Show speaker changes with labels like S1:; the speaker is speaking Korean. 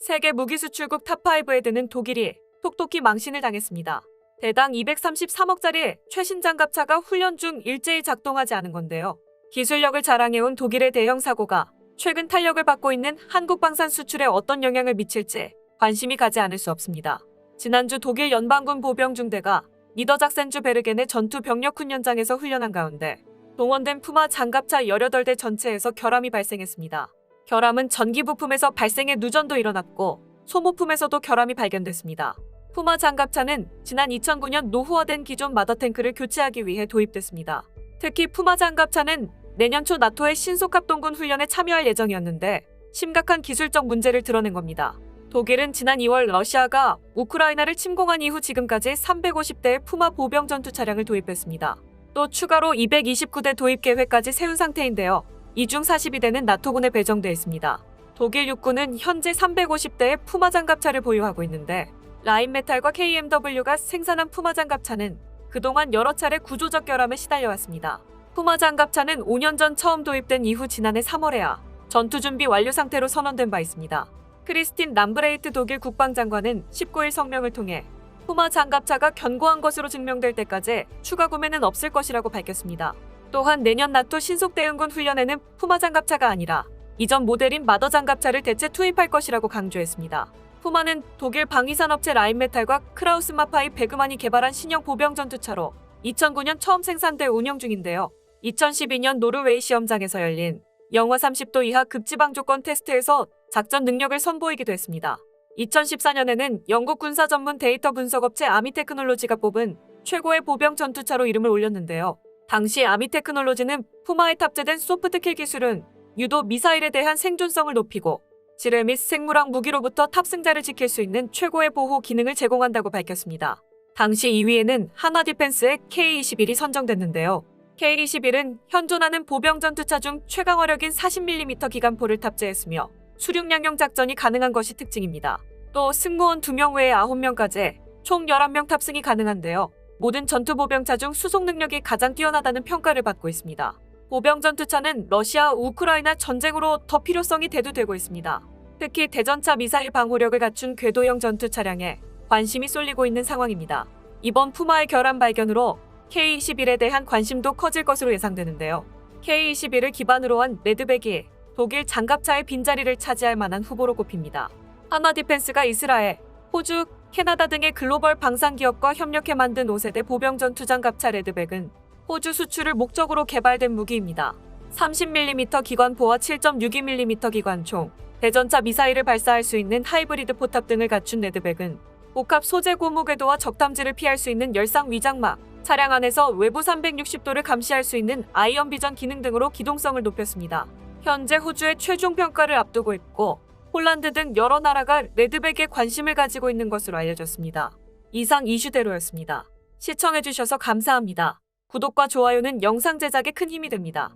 S1: 세계 무기 수출국 탑5에 드는 독일이 톡톡히 망신을 당했습니다. 대당 233억짜리 최신 장갑차가 훈련 중 일제히 작동하지 않은 건데요. 기술력을 자랑해온 독일의 대형 사고가 최근 탄력을 받고 있는 한국 방산 수출에 어떤 영향을 미칠지 관심이 가지 않을 수 없습니다. 지난주 독일 연방군 보병중대가 니더작센주 베르겐의 전투 병력 훈련장에서 훈련한 가운데 동원된 푸마 장갑차 18대 전체에서 결함이 발생했습니다. 결함은 전기 부품에서 발생해 누전도 일어났고 소모품에서도 결함이 발견됐습니다. 푸마 장갑차는 지난 2009년 노후화된 기존 마더탱크를 교체하기 위해 도입됐습니다. 특히 푸마 장갑차는 내년 초 나토의 신속합동군 훈련에 참여할 예정이었는데 심각한 기술적 문제를 드러낸 겁니다. 독일은 지난 2월 러시아가 우크라이나를 침공한 이후 지금까지 350대의 푸마 보병 전투 차량을 도입했습니다. 또 추가로 229대 도입 계획까지 세운 상태인데요. 이 중 42대는 나토군에 배정돼 있습니다. 독일 육군은 현재 350대의 푸마 장갑차를 보유하고 있는데 라인메탈과 KMW가 생산한 푸마 장갑차는 그동안 여러 차례 구조적 결함에 시달려왔습니다. 푸마 장갑차는 5년 전 처음 도입된 이후 지난해 3월에야 전투 준비 완료 상태로 선언된 바 있습니다. 크리스틴 람브레이트 독일 국방장관은 19일 성명을 통해 푸마 장갑차가 견고한 것으로 증명될 때까지 추가 구매는 없을 것이라고 밝혔습니다. 또한 내년 나토 신속대응군 훈련에는 푸마 장갑차가 아니라 이전 모델인 마더 장갑차를 대체 투입할 것이라고 강조했습니다. 푸마는 독일 방위산업체 라인메탈과 크라우스마파이 베그만이 개발한 신형 보병 전투차로 2009년 처음 생산돼 운영 중인데요. 2012년 노르웨이 시험장에서 열린 영하 30도 이하 극지방 조건 테스트에서 작전 능력을 선보이기도 했습니다. 2014년에는 영국 군사 전문 데이터 분석업체 아미테크놀로지가 뽑은 최고의 보병 전투차로 이름을 올렸는데요. 당시 아미테크놀로지는 푸마에 탑재된 소프트킬 기술은 유도 미사일에 대한 생존성을 높이고 지뢰 및 생물학 무기로부터 탑승자를 지킬 수 있는 최고의 보호 기능을 제공한다고 밝혔습니다. 당시 2위에는 한화디펜스의 K-21이 선정됐는데요. K-21은 현존하는 보병 전투차 중 최강화력인 40mm 기관포를 탑재했으며 수륙양용 작전이 가능한 것이 특징입니다. 또 승무원 2명 외에 9명까지 총 11명 탑승이 가능한데요. 모든 전투보병차 중 수송 능력이 가장 뛰어나다는 평가를 받고 있습니다. 보병 전투차는 러시아 우크라이나 전쟁으로 더 필요성이 대두되고 있습니다. 특히 대전차 미사일 방호력을 갖춘 궤도형 전투 차량에 관심이 쏠리고 있는 상황입니다. 이번 푸마의 결함 발견으로 K-21에 대한 관심도 커질 것으로 예상되는데요. K-21을 기반으로 한 레드백이 독일 장갑차의 빈자리를 차지할 만한 후보로 꼽힙니다. 한화디펜스가 이스라엘, 호주, 캐나다 등의 글로벌 방산기업과 협력해 만든 5세대 보병 전투 장갑차 레드백은 호주 수출을 목적으로 개발된 무기입니다. 30mm 기관포와 7.62mm 기관총, 대전차 미사일을 발사할 수 있는 하이브리드 포탑 등을 갖춘 레드백은 복합 소재 고무 궤도와 적탐지를 피할 수 있는 열상 위장막, 차량 안에서 외부 360도를 감시할 수 있는 아이언 비전 기능 등으로 기동성을 높였습니다. 현재 호주의 최종 평가를 앞두고 있고 폴란드 등 여러 나라가 레드백에 관심을 가지고 있는 것으로 알려졌습니다. 이상 이슈대로였습니다. 시청해주셔서 감사합니다. 구독과 좋아요는 영상 제작에 큰 힘이 됩니다.